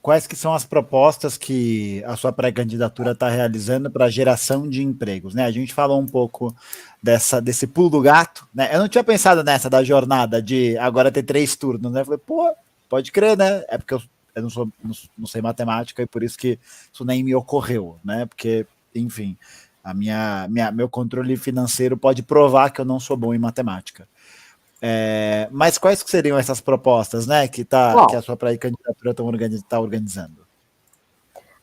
quais que são as propostas que a sua pré-candidatura está realizando para a geração de empregos, né? A gente falou um pouco desse pulo do gato, né? Eu não tinha pensado nessa da jornada de agora ter 3 turnos, né? Eu falei, pô, pode crer, né? É porque eu não sei matemática e por isso que isso nem me ocorreu, né? Porque, enfim, meu controle financeiro pode provar que eu não sou bom em matemática. Mas quais que seriam essas propostas, né, que a sua pré-candidatura está organizando?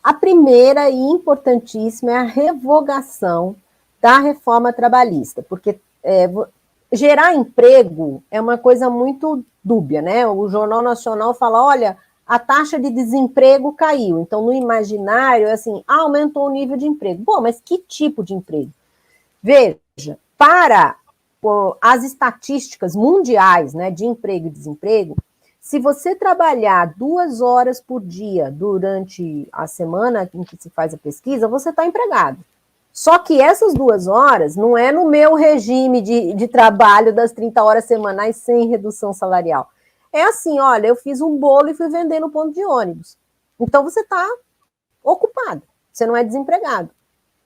A primeira e importantíssima é a revogação da reforma trabalhista, porque gerar emprego é uma coisa muito dúbia, né? O Jornal Nacional fala, olha, a taxa de desemprego caiu, então no imaginário é assim, aumentou o nível de emprego. Bom, mas que tipo de emprego? Veja, para as estatísticas mundiais, né, de emprego e desemprego, se você trabalhar 2 horas por dia durante a semana em que se faz a pesquisa, você está empregado. Só que essas 2 horas não é no meu regime de trabalho das 30 horas semanais sem redução salarial. É assim, olha, eu fiz um bolo e fui vender no ponto de ônibus. Então você está ocupado, você não é desempregado.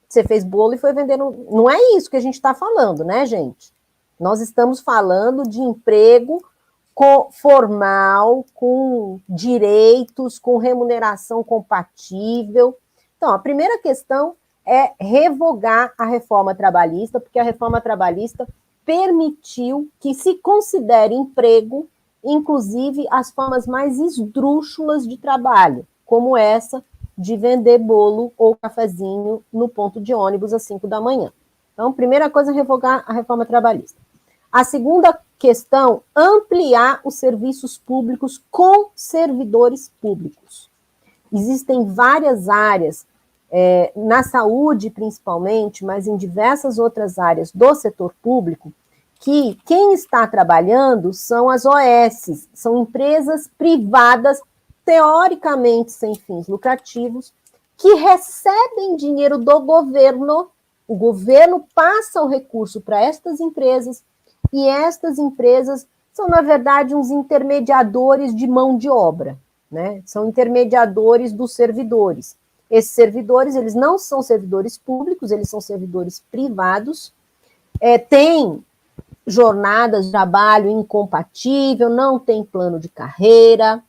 Você fez bolo e foi vender no... Não é isso que a gente está falando, né, gente? Nós estamos falando de emprego formal, com direitos, com remuneração compatível. Então, a primeira questão é revogar a reforma trabalhista, porque a reforma trabalhista permitiu que se considere emprego, inclusive, as formas mais esdrúxulas de trabalho, como essa de vender bolo ou cafezinho no ponto de ônibus às 5 da manhã. Então, primeira coisa, revogar a reforma trabalhista. A segunda questão, ampliar os serviços públicos com servidores públicos. Existem várias áreas, na saúde principalmente, mas em diversas outras áreas do setor público, que quem está trabalhando são as OS, são empresas privadas, teoricamente sem fins lucrativos, que recebem dinheiro do governo, o governo passa o recurso para estas empresas, e estas empresas são, na verdade, uns intermediadores de mão de obra, né? São intermediadores dos servidores. Esses servidores, eles não são servidores públicos, eles são servidores privados, têm jornadas de trabalho incompatível, não tem plano de carreira,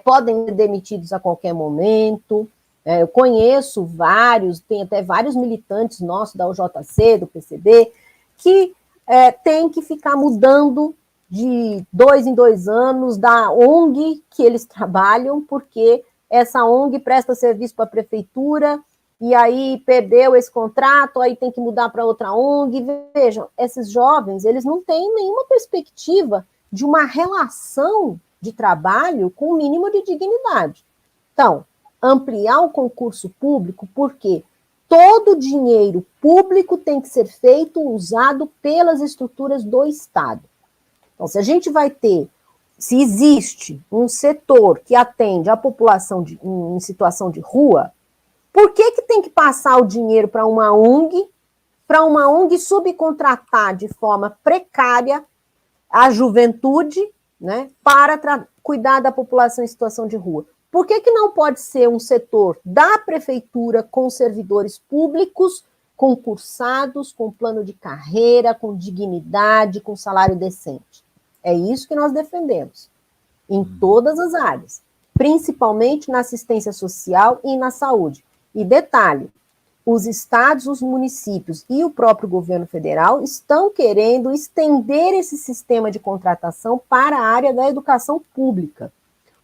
podem ser demitidos a qualquer momento. Eu conheço vários, tem até vários militantes nossos da UJC, do PCB, que tem que ficar mudando de 2 em 2 anos da ONG que eles trabalham, porque essa ONG presta serviço para a prefeitura, e aí perdeu esse contrato, aí tem que mudar para outra ONG. Vejam, esses jovens, eles não têm nenhuma perspectiva de uma relação de trabalho com o mínimo de dignidade. Então, ampliar o concurso público, porque todo o dinheiro público tem que ser feito, usado pelas estruturas do Estado. Então, se a gente vai ter, se existe um setor que atende a população em situação de rua, por que tem que passar o dinheiro para uma ONG subcontratar de forma precária a juventude, né, para cuidar da população em situação de rua? Por que não pode ser um setor da prefeitura com servidores públicos, concursados, com plano de carreira, com dignidade, com salário decente? É isso que nós defendemos, em todas as áreas, principalmente na assistência social e na saúde. E detalhe, os estados, os municípios e o próprio governo federal estão querendo estender esse sistema de contratação para a área da educação pública,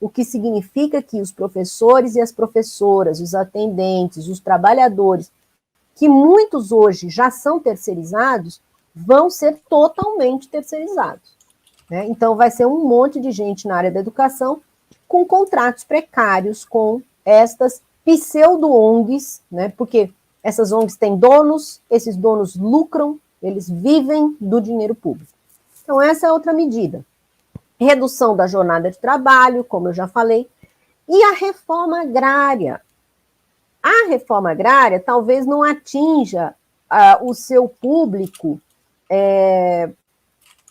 o que significa que os professores e as professoras, os atendentes, os trabalhadores, que muitos hoje já são terceirizados, vão ser totalmente terceirizados, né? Então, vai ser um monte de gente na área da educação com contratos precários com estas pseudo-ONGs, né? Porque essas ONGs têm donos, esses donos lucram, eles vivem do dinheiro público. Então, essa é outra medida. Redução da jornada de trabalho, como eu já falei, e a reforma agrária. A reforma agrária talvez não atinja o seu público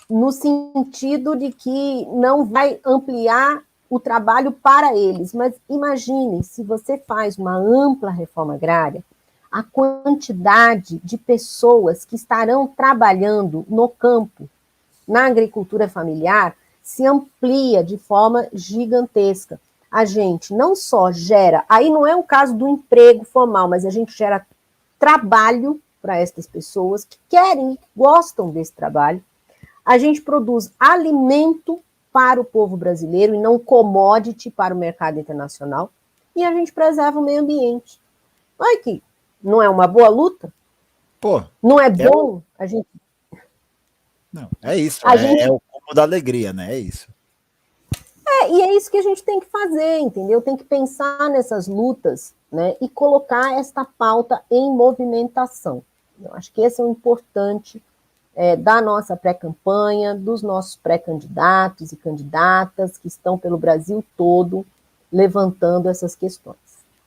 no sentido de que não vai ampliar o trabalho para eles, mas imagine se você faz uma ampla reforma agrária, a quantidade de pessoas que estarão trabalhando no campo, na agricultura familiar, se amplia de forma gigantesca. A gente não só gera, aí não é o caso do emprego formal, mas a gente gera trabalho para estas pessoas que querem, gostam desse trabalho. A gente produz alimento para o povo brasileiro e não commodity para o mercado internacional. E a gente preserva o meio ambiente. Olha aqui, não é uma boa luta? Pô, não é bom a gente... Não, é isso, gente... é o como da alegria, né? É isso. E é isso que a gente tem que fazer, entendeu? Tem que pensar nessas lutas, né? E colocar esta pauta em movimentação. Eu acho que esse é o importante da nossa pré-campanha, dos nossos pré-candidatos e candidatas que estão pelo Brasil todo levantando essas questões.